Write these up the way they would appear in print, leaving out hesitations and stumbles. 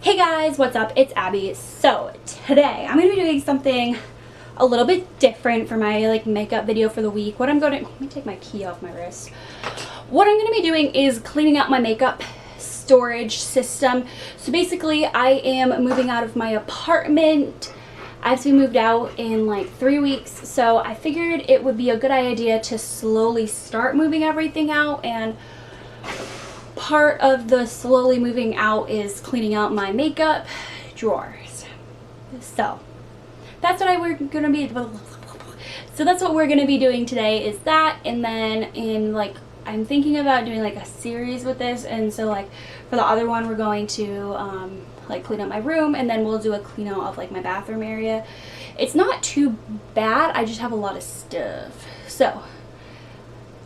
Hey guys, what's up? It's Abby. So today I'm going to be doing something a little bit different for my makeup video for the week. Let me take my key off my wrist. What I'm going to be doing is cleaning out my makeup storage system. So basically I am moving out of my apartment. I have to be moved out in like 3 weeks. So I figured it would be a good idea to slowly start moving everything out, and part of the slowly moving out is cleaning out my makeup drawers. So that's what we're gonna be doing today, is that. And then I'm thinking about doing like a series with this, and so like for the other one we're going to clean up my room, and then we'll do a clean out of like my bathroom area. It's not too bad, I just have a lot of stuff. So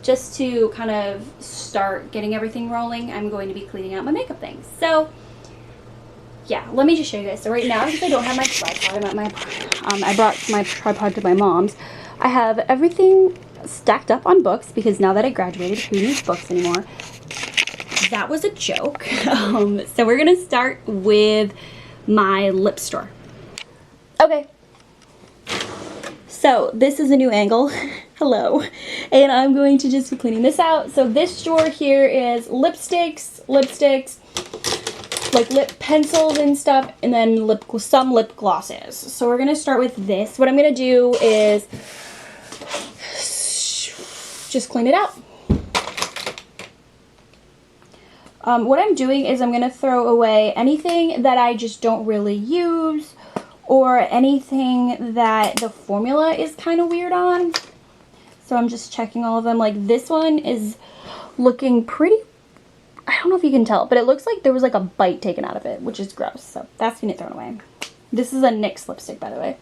just to kind of start getting everything rolling, I'm going to be cleaning out my makeup things. So yeah, let me just show you guys. So right now, because I don't have my tripod, I brought my tripod to my mom's. I have everything stacked up on books because now that I graduated, who needs books anymore? That was a joke. So we're gonna start with my lip store. Okay. So this is a new angle. Hello. And I'm going to just be cleaning this out. So this drawer here is lipsticks, like lip pencils and stuff, and then some lip glosses. So we're going to start with this. What I'm going to do is just clean it out. What I'm doing is I'm going to throw away anything that I just don't really use, or anything that the formula is kind of weird on. So I'm just checking all of them. Like this one is looking pretty, I don't know if you can tell, but it looks like there was like a bite taken out of it, which is gross. So that's gonna get thrown away. This is a NYX lipstick, by the way.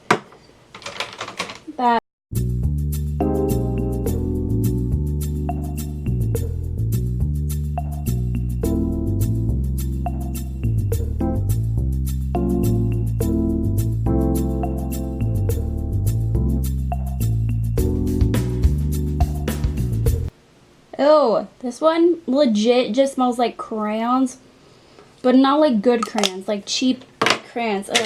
Oh, this one legit just smells like crayons, but not like good crayons, like cheap crayons. Ugh.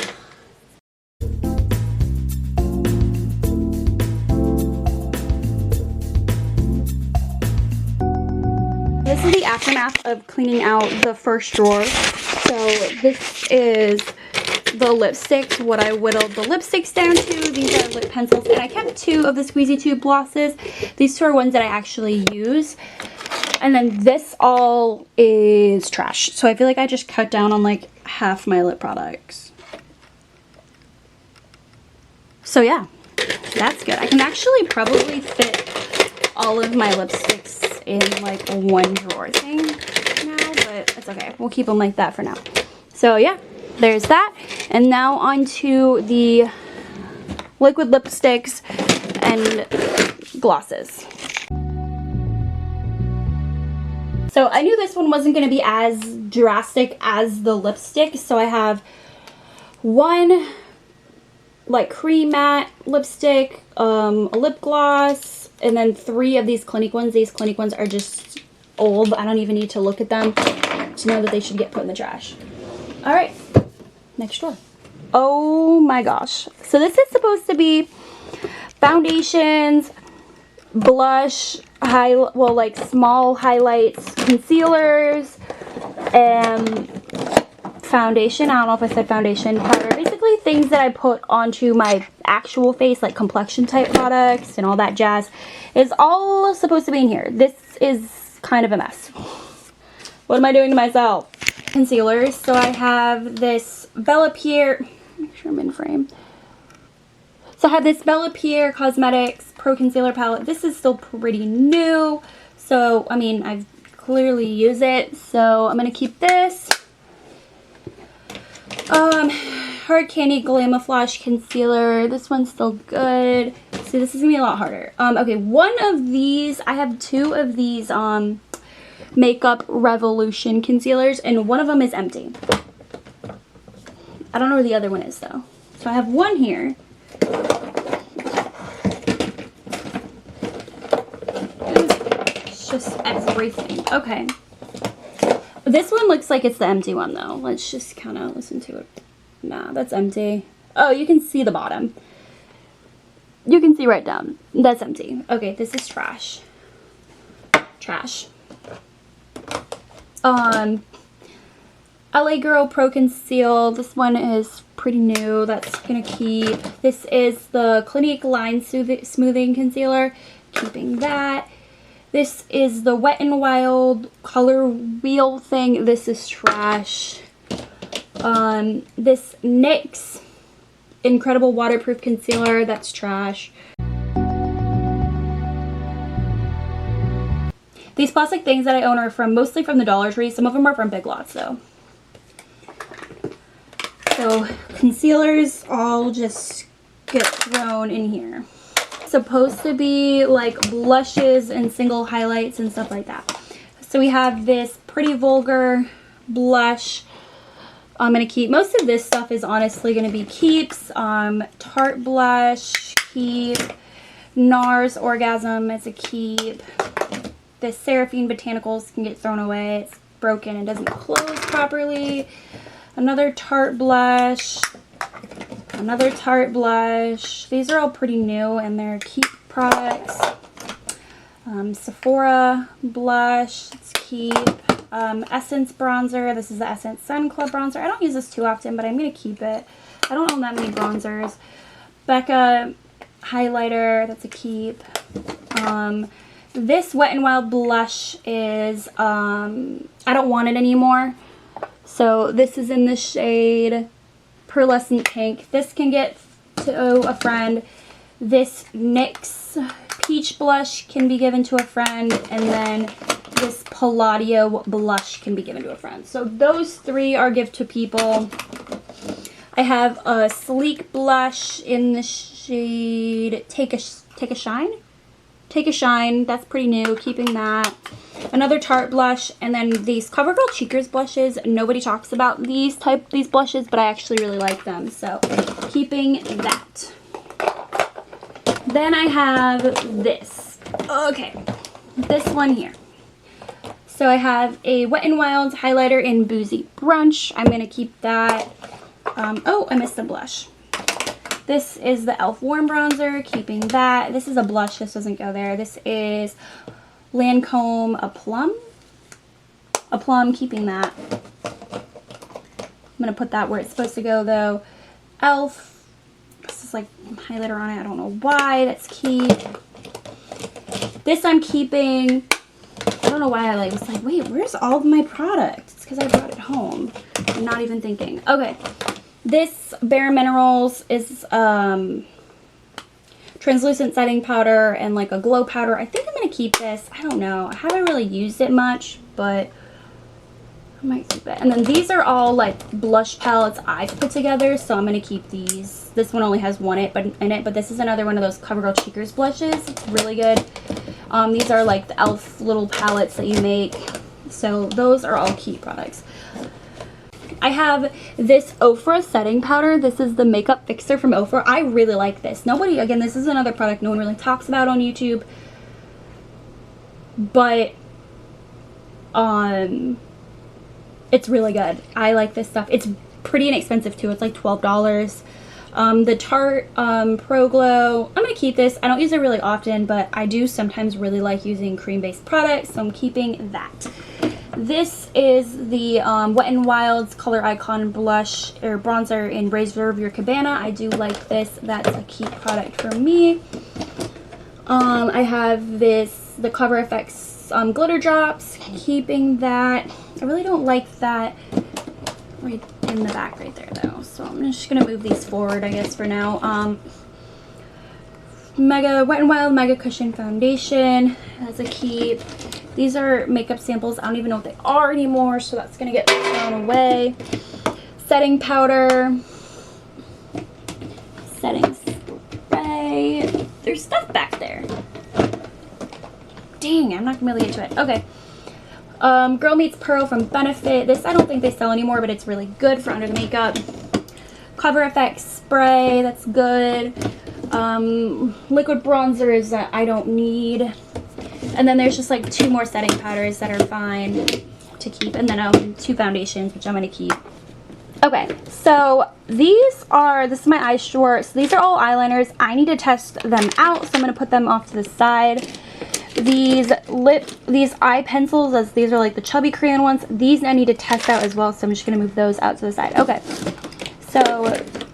This is the aftermath of cleaning out the first drawer. So this is the lipsticks, what I whittled the lipsticks down to. These are lip pencils, and I kept 2 of the squeezy tube glosses. These 2 are ones that I actually use. And then this all is trash. So I feel like I just cut down on like half my lip products. So yeah, that's good. I can actually probably fit all of my lipsticks in like a 1 drawer thing now, but it's okay. We'll keep them like that for now. So yeah, there's that. And now onto the liquid lipsticks and glosses. So I knew this one wasn't going to be as drastic as the lipstick. So I have 1 like cream matte lipstick, a lip gloss, and then 3 of these Clinique ones. These Clinique ones are just old. I don't even need to look at them to know that they should get put in the trash. All right, next drawer. Oh my gosh. So this is supposed to be foundations, blush, like small highlights, concealers, and foundation. I don't know if I said foundation, powder. Basically things that I put onto my actual face, like complexion type products and all that jazz, is all supposed to be in here. This is kind of a mess. What am I doing to myself? Concealers. So I have this Bella Pierre, make sure I'm in frame. So I have this Bella Pierre Cosmetics Pro Concealer Palette. This is still pretty new, so I mean I've clearly used it, so I'm gonna keep this. Hard Candy Glamouflage Concealer. This one's still good. See, this is gonna be a lot harder. Okay, one of these, I have 2 of these Makeup Revolution concealers, and one of them is empty. I don't know where the other one is though. So I have 1 here. It's just everything. Okay. This one looks like it's the empty one though. Let's just kind of listen to it. Nah, that's empty. Oh, you can see the bottom. You can see right down. That's empty. Okay, this is trash. Trash. LA Girl Pro Conceal. This one is pretty new. That's gonna keep. This is the Clinique Line Smoothing Concealer. Keeping that. This is the Wet n Wild color wheel thing. This is trash. This NYX Incredible Waterproof Concealer. That's trash. These plastic things that I own are mostly from the Dollar Tree. Some of them are from Big Lots though. So concealers all just get thrown in here. It's supposed to be like blushes and single highlights and stuff like that. So we have this Pretty Vulgar blush. I'm going to keep, most of this stuff is honestly going to be keeps. Tarte blush, keep. NARS Orgasm is a keep. This Seraphine Botanicals can get thrown away. It's broken and doesn't close properly. Another Tarte blush. Another Tarte blush. These are all pretty new and they're keep products. Sephora blush. Let's keep. Essence bronzer. This is the Essence Sun Club bronzer. I don't use this too often, but I'm going to keep it. I don't own that many bronzers. Becca highlighter. That's a keep. This Wet n Wild blush is, I don't want it anymore. So this is in the shade Pearlescent Pink. This can get to a friend. This NYX Peach blush can be given to a friend. And then this Palladio blush can be given to a friend. So those three are gift to people. I have a Sleek blush in the shade Take a Shine. Take a Shine, that's pretty new, keeping that. Another Tarte blush, and then these CoverGirl Cheekers blushes. Nobody talks about these blushes, but I actually really like them, so keeping that. Then I have this. Okay, this one here. So I have a Wet n Wild highlighter in Boozy Brunch. I'm going to keep that. Oh, I missed a blush. This is the e.l.f. Warm Bronzer, keeping that. This is a blush, this doesn't go there. This is Lancome A Plum, keeping that. I'm going to put that where it's supposed to go though. e.l.f. This is like highlighter on it, I don't know why, that's keep. This I'm keeping. I don't know why I was like, wait, where's all of my product? It's because I brought it home. I'm not even thinking. Okay. This Bare Minerals is translucent setting powder and like a glow powder. I think I'm going to keep this. I don't know. I haven't really used it much, but I might keep it. And then these are all like blush palettes I've put together, so I'm going to keep these. This one only has one in it, but this is another one of those CoverGirl Cheekers blushes. It's really good. These are like the e.l.f. little palettes that you make. So those are all key products. I have this Ofra setting powder. This is the makeup fixer from Ofra. I really like this. Again, this is another product no one really talks about on YouTube. But it's really good. I like this stuff. It's pretty inexpensive too. It's like $12. The Tarte Pro Glow. I'm going to keep this. I don't use it really often, but I do sometimes really like using cream-based products, so I'm keeping that. This is the Wet n Wild's Color Icon blush or bronzer in Reserve Your Cabana. I do like this. That's a key product for me. I have the Cover FX glitter drops. Keeping that. I really don't like that right in the back right there though. So I'm just gonna move these forward, I guess, for now. Wet n Wild Mega Cushion Foundation. That's a keep. These are makeup samples. I don't even know what they are anymore, so that's going to get thrown away. Setting powder. Setting spray. There's stuff back there. Dang, I'm not going to be able to get to it. Okay. Girl Meets Pearl from Benefit. This I don't think they sell anymore, but it's really good for under the makeup. Cover FX spray. That's good. Liquid bronzers that I don't need. And then there's just like two more setting powders that are fine. to keep, and then 2 foundations, which I'm going to keep. Okay, so this is my eye store. So these are all eyeliners. I need to test them out, so I'm going to put them off to the side. These eye pencils, as these are like the chubby crayon ones, these I need to test out as well, so I'm just going to move those out to the side. Okay, so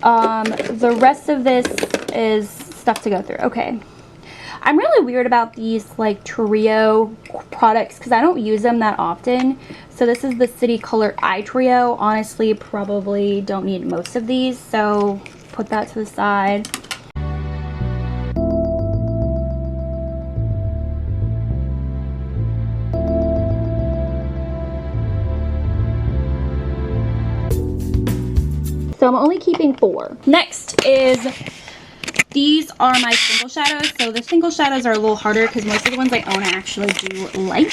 the rest of this is stuff to go through. Okay, I'm really weird about these like trio products because I don't use them that often. So this is the City Color Eye Trio. Honestly, probably don't need most of these, so put that to the side. So I'm only keeping 4. Next is, these are my single shadows. So the single shadows are a little harder because most of the ones I own I actually do like.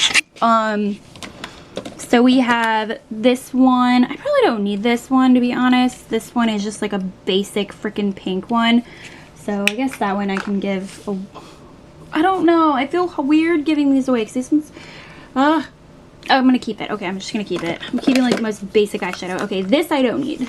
So we have this one. I probably don't need this one, to be honest. This one is just like a basic freaking pink one. So I guess that one I can give a, I don't know. I feel weird giving these away because this one's, oh, I'm going to keep it. Okay, I'm just going to keep it. I'm keeping like the most basic eyeshadow. Okay, this I don't need.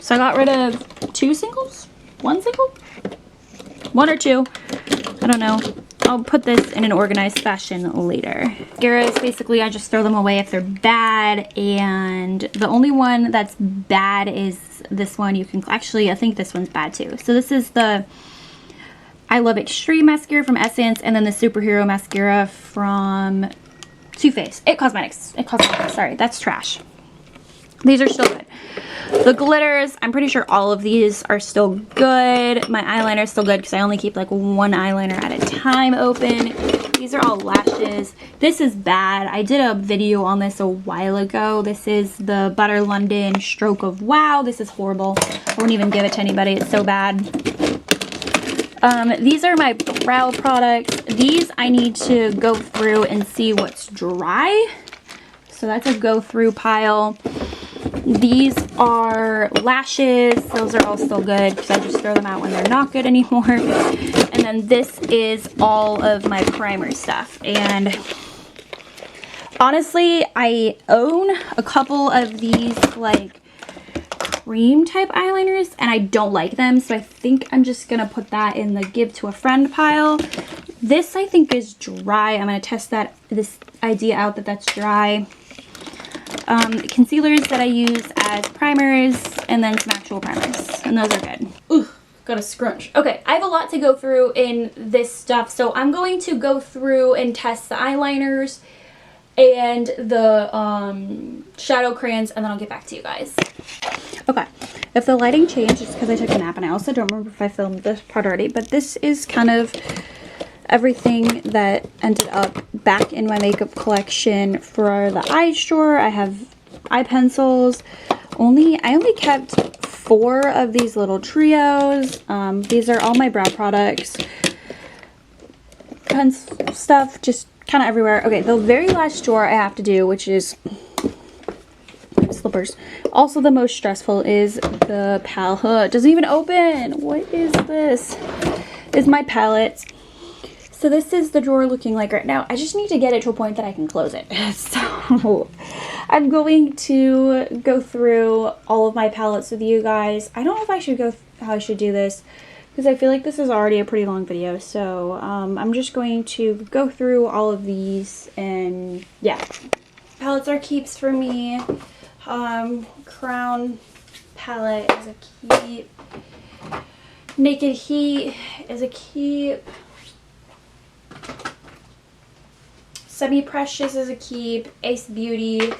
So I got rid of 2 singles? 1 single? 1 or 2? I don't know. I'll put this in an organized fashion later. Mascaras, basically I just throw them away if they're bad, and the only one that's bad is this one. You can actually, I think this one's bad too. So this is the I Love Extreme mascara from Essence, and then the Superhero mascara from Too Faced. It Cosmetics, sorry, that's trash. These are still good. The glitters, I'm pretty sure all of these are still good. My eyeliner is still good because I only keep like 1 eyeliner at a time open. These are all lashes. This is bad. I did a video on this a while ago. This is the Butter London Stroke of Wow. This is horrible. I wouldn't even give it to anybody. It's so bad. These are my brow products. These I need to go through and see what's dry. So that's a go through pile. These are lashes. Those are all still good because I just throw them out when they're not good anymore. And then this is all of my primer stuff. And honestly, I own a couple of these like cream type eyeliners and I don't like them. So I think I'm just going to put that in the give to a friend pile. This I think is dry. I'm going to test this idea out that that's dry. Concealers that I use as primers, and then some actual primers, and those are good. Ooh, got a scrunch. Okay, I have a lot to go through in this stuff, so I'm going to go through and test the eyeliners and the shadow crayons, and then I'll get back to you guys. Okay, if the lighting changed, it's because I took a nap, and I also don't remember if I filmed this part already, but this is kind of everything that ended up back in my makeup collection for the eye store. I have eye pencils. I only kept 4 of these little trios. These are all my brow products. Pencil stuff, just kind of everywhere. Okay, the very last drawer I have to do, which is slippers. Also the most stressful is the palette. It doesn't even open. What is this? Is my palettes. So this is the drawer looking like right now. I just need to get it to a point that I can close it. So I'm going to go through all of my palettes with you guys. I don't know if I should how I should do this because I feel like this is already a pretty long video. So I'm just going to go through all of these, and yeah. Palettes are keeps for me. Crown palette is a keep. Naked Heat is a keep. Semi Precious is a keep. Ace Beauty.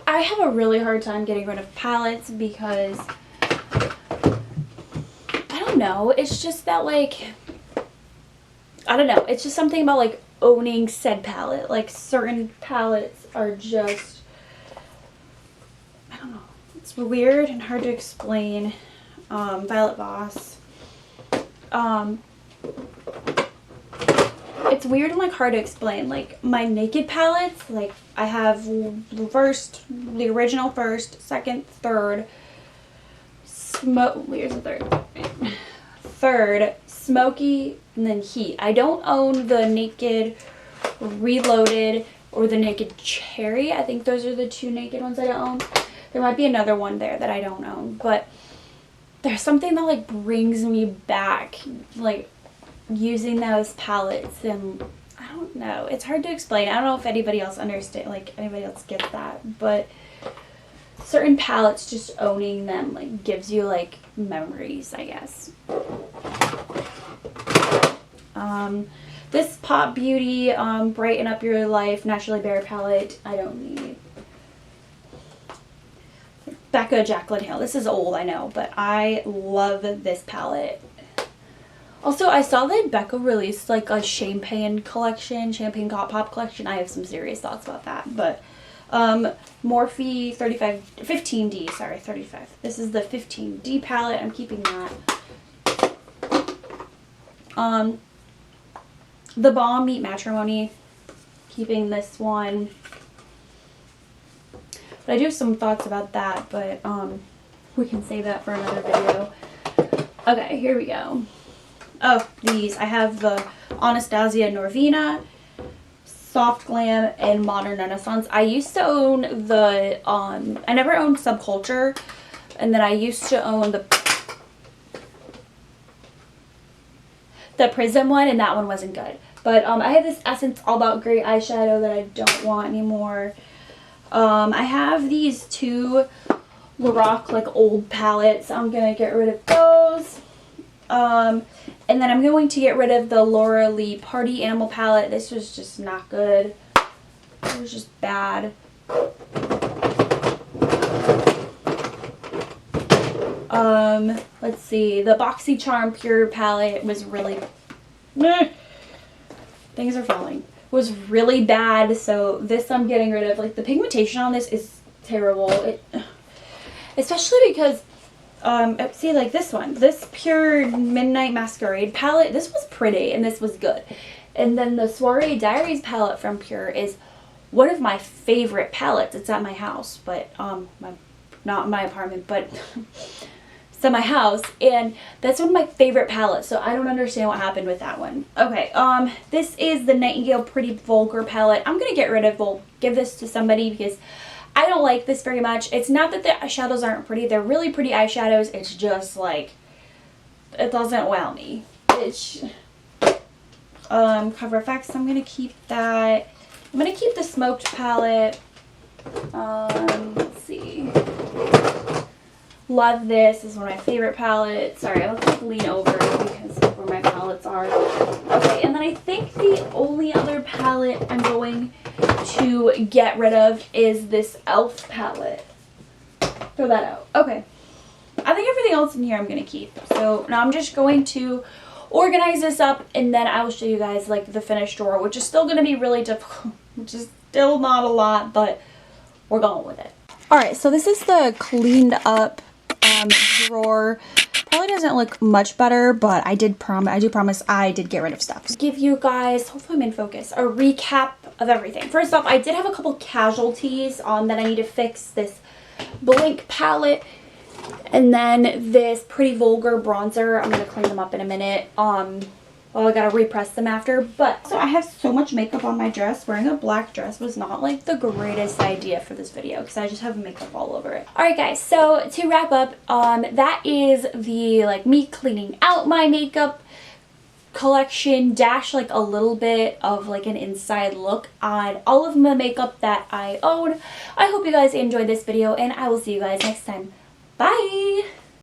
I have a really hard time getting rid of palettes because I don't know. It's just that, like, I don't know. It's just something about like owning said palette. Like certain palettes are just, I don't know. It's weird and hard to explain. it's weird and like hard to explain. Like my naked palettes, like I have the original first, second, third, where's the third? Third, smoky, and then heat. I don't own the naked reloaded or the naked cherry. I think those are the two naked ones I don't own. There might be another one there that I don't own, but there's something that like brings me back, like using those palettes, and I don't know, it's hard to explain. I don't know if anybody else understands, like anybody else gets that, but certain palettes, just owning them like gives you like memories, I guess. This Pop Beauty Brighten Up Your Life Naturally Bare palette, I don't need. Becca Jaclyn Hill. This is old, I know, but I love this palette. Also, I saw that Becca released like a champagne collection, champagne pop collection. I have some serious thoughts about that, but Morphe 15D, sorry, 35. This is the 15D palette. I'm keeping that. The Balm Meet Matrimony, keeping this one. But I do have some thoughts about that, but we can save that for another video. Okay, here we go. Oh, these. I have the Anastasia Norvina, Soft Glam, and Modern Renaissance. I used to own the, I never owned Subculture, and then I used to own the Prism one, and that one wasn't good. But I have this Essence All About Grey eyeshadow that I don't want anymore. I have these two Lorac like old palettes. I'm going to get rid of those. And then I'm going to get rid of the Laura Lee Party Animal palette. This was just not good. It was just bad. Let's see. The BoxyCharm Pure palette was really... Things are falling. Was really bad, so this I'm getting rid of. Like the pigmentation on this is terrible. Especially because see, like this one, this Pure Midnight Masquerade palette, this was pretty and this was good. And then the Soiree Diaries palette from Pure is one of my favorite palettes. It's at my house, but not my apartment, but it's at my house, and that's one of my favorite palettes, so I don't understand what happened with that one. Okay, this is the Nightingale Pretty Vulgar palette. I'm gonna get rid of, well, give this to somebody because I don't like this very much. It's not that the eyeshadows aren't pretty. They're really pretty eyeshadows. It's just like, it doesn't wow me. It's, Cover FX, I'm gonna keep that. I'm gonna keep the Smoked palette. Let's see. Love this. This is one of my favorite palettes. Sorry, I'll have to lean over because of where my palettes are. Okay, and then I think the only other palette I'm going to get rid of is this e.l.f. palette. Throw that out. Okay. I think everything else in here I'm going to keep. So now I'm just going to organize this up, and then I will show you guys like the finished drawer, which is still going to be really difficult, which is still not a lot, but we're going with it. Alright, so this is the cleaned up drawer. Probably doesn't look much better, but I do promise I did get rid of stuff. Give you guys, hopefully I'm in focus, a recap of everything. First off, I did have a couple casualties that I need to fix. This Blink palette, and then this Pretty Vulgar bronzer. I'm going to clean them up in a minute. Well, I gotta repress them after, but so I have so much makeup on my dress. Wearing a black dress was not like the greatest idea for this video because I just have makeup all over it. Alright guys, so to wrap up, that is the like me cleaning out my makeup collection dash like a little bit of like an inside look on all of the makeup that I own. I hope you guys enjoyed this video, and I will see you guys next time. Bye!